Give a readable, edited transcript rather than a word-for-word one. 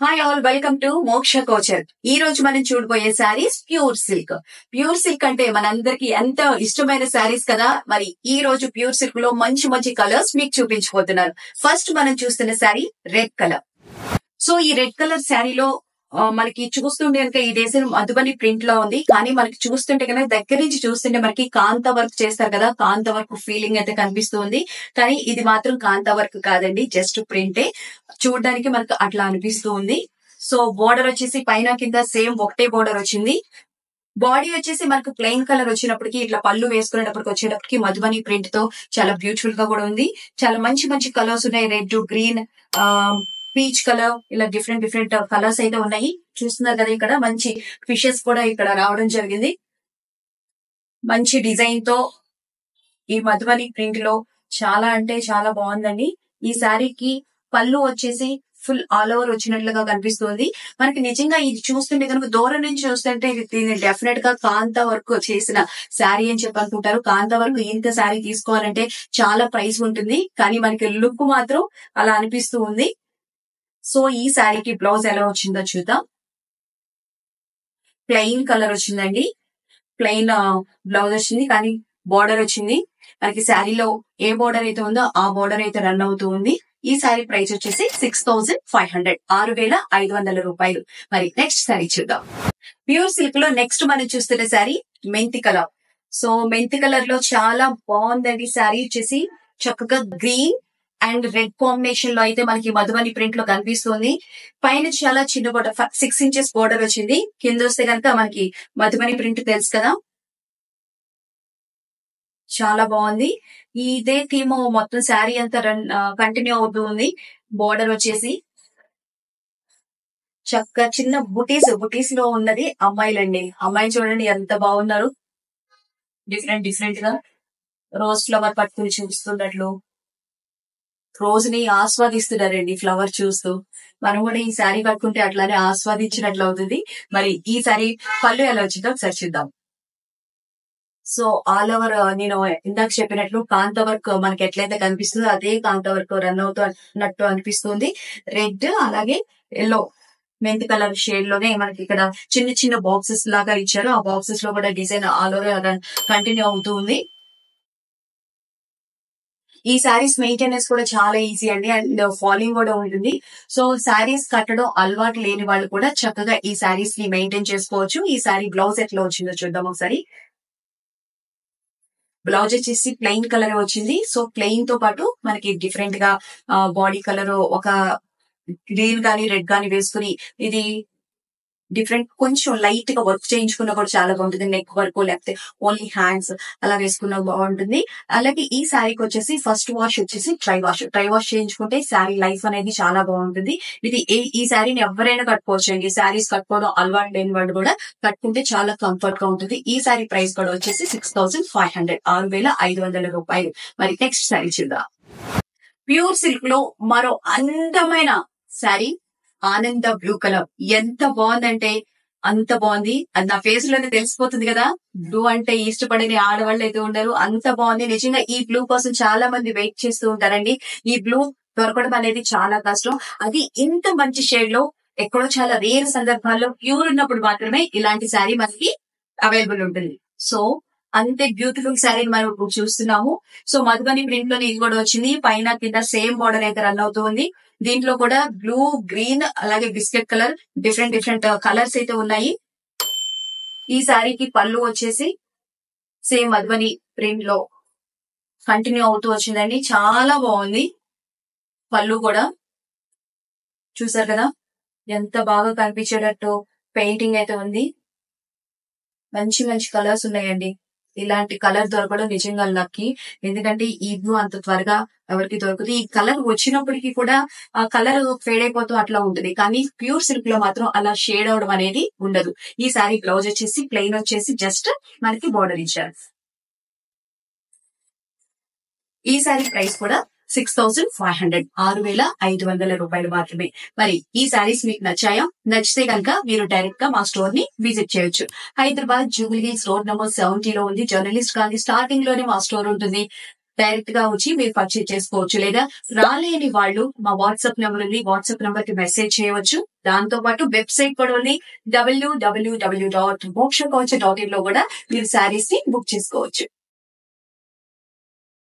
Hi all, welcome to మోక్ష coacher. ఈ రోజు మనం చూడబోయే saris pure silk. Pure silk అంటే మనందరికి ఎంత ఇష్టమైన శారీస్ కదా. మరి ఈ రోజు ప్యూర్ సిల్క్ లో మంచి మంచి కలర్స్ మీకు చూపించబోతున్నారు. ఫస్ట్ మనం చూస్తున్న శారీ రెడ్ కలర్. సో ఈ రెడ్ కలర్ శారీలో మనకి చూస్తుంటే కనుక ఈ దేశం మధుబని ప్రింట్ లో ఉంది. కానీ మనకి చూస్తుంటే కనుక దగ్గర నుంచి చూస్తుంటే మనకి కాంతా వర్క్ చేస్తారు కదా, కాంతా వర్క్ ఫీలింగ్ అయితే కనిపిస్తుంది. కానీ ఇది మాత్రం కాంతా వర్క్ కాదండి, జస్ట్ ప్రింటే. చూడడానికి మనకు అట్లా అనిపిస్తూ ఉంది. సో బోర్డర్ వచ్చేసి పైన కింద సేమ్ ఒకటే బోర్డర్ వచ్చింది. బాడీ వచ్చేసి మనకు ప్లెయిన్ కలర్ వచ్చినప్పటికీ ఇట్లా పళ్ళు వేసుకునేటప్పటికి వచ్చేటప్పటికి మధుబని ప్రింట్ తో చాలా బ్యూటిఫుల్ గా కూడా ఉంది. చాలా మంచి మంచి కలర్స్ ఉన్నాయి. రెడ్, గ్రీన్, పీచ్ కలర్, ఇలా డిఫరెంట్ డిఫరెంట్ కలర్స్ అయితే ఉన్నాయి. చూస్తున్నారు కదా, ఇక్కడ మంచి ఫిషెస్ కూడా ఇక్కడ రావడం జరిగింది. మంచి డిజైన్ తో ఈ మధుబని ప్రింట్ లో చాలా అంటే చాలా బాగుందండి. ఈ శారీకి పళ్ళు వచ్చేసి ఫుల్ ఆల్ ఓవర్ వచ్చినట్లుగా కనిపిస్తుంది. మనకి నిజంగా ఇది చూస్తుంటే కనుక దూరం నుంచి చూస్తుంటే దీన్ని డెఫినెట్ గా కాంతా వర్క్ చేసిన శారీ అని చెప్పి అనుకుంటారు. కాంతా వర్క్ ఇంత శారీ తీసుకోవాలంటే చాలా ప్రైస్ ఉంటుంది, కానీ మనకి లుక్ మాత్రం అలా అనిపిస్తూ ఉంది. సో ఈ శారీకి బ్లౌజ్ ఎలా వచ్చిందో చూద్దాం. ప్లెయిన్ కలర్ వచ్చిందండి, ప్లెయిన్ బ్లౌజ్ వచ్చింది, కానీ బోర్డర్ వచ్చింది. మనకి శారీలో ఏ బోర్డర్ అయితే ఉందో ఆ బోర్డర్ అయితే రన్ అవుతూ ఉంది. ఈ శారీ ప్రైస్ వచ్చేసి 6500, 6500 రూపాయలు. మరి నెక్స్ట్ శారీ చూద్దాం. ప్యూర్ సిల్క్ లో నెక్స్ట్ మనం చూస్తున్న శారీ మెంతి కలర్. సో మెంతి కలర్ లో చాలా బాగుందండి. శారీ వచ్చేసి చక్కగా గ్రీన్ అండ్ రెడ్ కాంబినేషన్ లో అయితే మనకి మధుబని ప్రింట్ లో కనిపిస్తుంది. పైన చాలా చిన్న బోర్డర్ 6 ఇంచెస్ బోర్డర్ వచ్చింది. కింద వస్తే కనుక మనకి మధుబని ప్రింట్ తెలుసు కదా, చాలా బాగుంది. ఇదే థీమ్ మొత్తం శారీ అంతా కంటిన్యూ అవుతూ ఉంది. బోర్డర్ వచ్చేసి చక్కగా చిన్న బుటీస్ లో ఉన్నది అమ్మాయిలండి. అమ్మాయిలు చూడండి ఎంత బాగున్నారు, డిఫరెంట్ డిఫరెంట్ గా రోజ్ ఫ్లవర్ పట్టుకుని చూస్తున్నట్లు రోజ్ ని ఆస్వాదిస్తున్నారండి ఫ్లవర్ చూస్తూ. మనం కూడా ఈ శారీ కట్టుకుంటే అట్లానే ఆస్వాదించినట్లు అవుతుంది. మరి ఈ శారీ పళ్ళు ఎలా వచ్చిందో ఒకసారి చూద్దాం. సో ఆల్ ఓవర్ నేను ఇందాక చెప్పినట్లు కాంతా వర్క్ మనకి ఎట్లయితే కనిపిస్తుందో అదే కాంతా వర్క్ రన్ అవుతున్నట్టు అనిపిస్తుంది. రెడ్ అలాగే ఎల్లో మెంతి కలర్ షేడ్ లోనే మనకి ఇక్కడ చిన్న చిన్న బాక్సెస్ లాగా ఇచ్చారు. ఆ బాక్సెస్ లో కూడా డిజైన్ ఆల్ ఓవర్ కంటిన్యూ అవుతూ ఉంది. ఈ శారీస్ మెయింటెనెన్స్ కూడా చాలా ఈజీ అండి, అండ్ ఫాలింగ్ కూడా ఉంటుంది. సో శారీస్ కట్టడం అలవాటు లేని వాళ్ళు కూడా చక్కగా ఈ శారీస్ ని మెయింటైన్ చేసుకోవచ్చు. ఈ శారీ బ్లౌజ్ ఎట్లా వచ్చిందో చూద్దాం ఒకసారి. బ్లౌజ్ వచ్చేసి ప్లెయిన్ కలర్ వచ్చింది. సో ప్లెయిన్ తో పాటు మనకి డిఫరెంట్ గా బాడీ కలర్ ఒక గ్రీన్ గానీ రెడ్ గానీ వేసుకుని ఇది డిఫరెంట్ కొంచెం లైట్ గా వర్క్ చేయించుకున్నా కూడా చాలా బాగుంటుంది. నెక్ వర్క్ లేకపోతే ఓన్లీ హ్యాండ్స్ అలా వేసుకున్నా బాగుంటుంది. అలాగే ఈ శారీకి వచ్చేసి ఫస్ట్ వాష్ వచ్చేసి డ్రై వాష్ చేయించుకుంటే శారీ లైఫ్ అనేది చాలా బాగుంటుంది. ఇది ఈ శారీని ఎవరైనా కట్టుకోవచ్చు అండి. శారీస్ కట్టుకోవడం అలవాటు లేని వాళ్ళు కూడా కట్టుకుంటే చాలా కంఫర్ట్ గా ఉంటుంది. ఈ శారీ ప్రైస్ కూడా వచ్చేసి 6500, 6500 రూపాయలు. మరి నెక్స్ట్ శారీ చూద్దాం. ప్యూర్ సిల్క్ లో మరో అందమైన శారీ ఆనంద బ్లూ కలర్. ఎంత బాగుందంటే అంత బాగుంది. అది నా ఫేస్ లోనే తెలిసిపోతుంది కదా, బ్లూ అంటే ఇష్టపడని ఆడవాళ్ళు అయితే ఉండరు, అంత బాగుంది. నిజంగా ఈ బ్లూ కోసం చాలా మంది వెయిట్ చేస్తూ ఉంటారండి. ఈ బ్లూ దొరకడం అనేది చాలా కష్టం. అది ఇంత మంచి షేడ్ లో ఎక్కడో చాలా రేర్ సందర్భాల్లో ప్యూర్ ఉన్నప్పుడు మాత్రమే ఇలాంటి శారీ మనకి అవైలబుల్ ఉంటుంది. సో అంతే బ్యూటిఫుల్ శారీని మనం ఇప్పుడు చూస్తున్నాము. సో మధుబని ప్రింట్ లోనే ఇది కూడా వచ్చింది. పైన కింద సేమ్ బోర్డర్ అయితే రన్ అవుతూ ఉంది. దీంట్లో కూడా బ్లూ, గ్రీన్ అలాగే biscuit colour different different colours అయితే ఉన్నాయి. ఈ శారీకి పళ్ళు వచ్చేసి సేమ్ మధుబని ప్రింట్ లో కంటిన్యూ అవుతూ వచ్చిందండి. చాలా బాగుంది. పళ్ళు కూడా చూసారు కదా ఎంత బాగా కనిపించేటట్టు పెయింటింగ్ అయితే ఉంది. మంచి మంచి కలర్స్ ఉన్నాయండి. ఇలాంటి కలర్ దొరకడం నిజంగా లక్కీ, ఎందుకంటే ఈ బ్లూ అంత త్వరగా ఎవరికి దొరకదు. ఈ కలర్ వచ్చినప్పటికీ కూడా ఆ కలర్ ఫేడ్ అయిపోతూ అట్లా ఉంటుంది, కానీ ప్యూర్ సిల్క్ లో మాత్రం అలా షేడ్ అవడం అనేది ఉండదు. ఈ శారీ బ్లౌజ్ వచ్చేసి ప్లెయిన్ వచ్చేసి జస్ట్ మనకి బోర్డర్ ఇచ్చారు. ఈ శారీ ప్రైస్ కూడా 6500, 6500 రూపాయలు మాత్రమే. మరి ఈ శారీస్ మీకు నచ్చాయా? నచ్చితే కనుక మీరు డైరెక్ట్ గా మా స్టోర్ ని విజిట్ చేయొచ్చు. Hyderabad Jubilee hills road number 70 లో ఉంది. జర్నలిస్ట్ కాలనీ స్టార్టింగ్ లోనే మా స్టోర్ ఉంటుంది. డైరెక్ట్ గా వచ్చి మీరు పర్చేజ్ చేసుకోవచ్చు. లేదా రాలేని వాళ్ళు మా వాట్సాప్ నెంబర్ ఉంది, వాట్సాప్ నెంబర్ కి మెసేజ్ చేయవచ్చు. దాంతో పాటు వెబ్సైట్ కూడా ఉంది, www.mokshakavach.in లో కూడా మీరు శారీస్ ని బుక్ చేసుకోవచ్చు.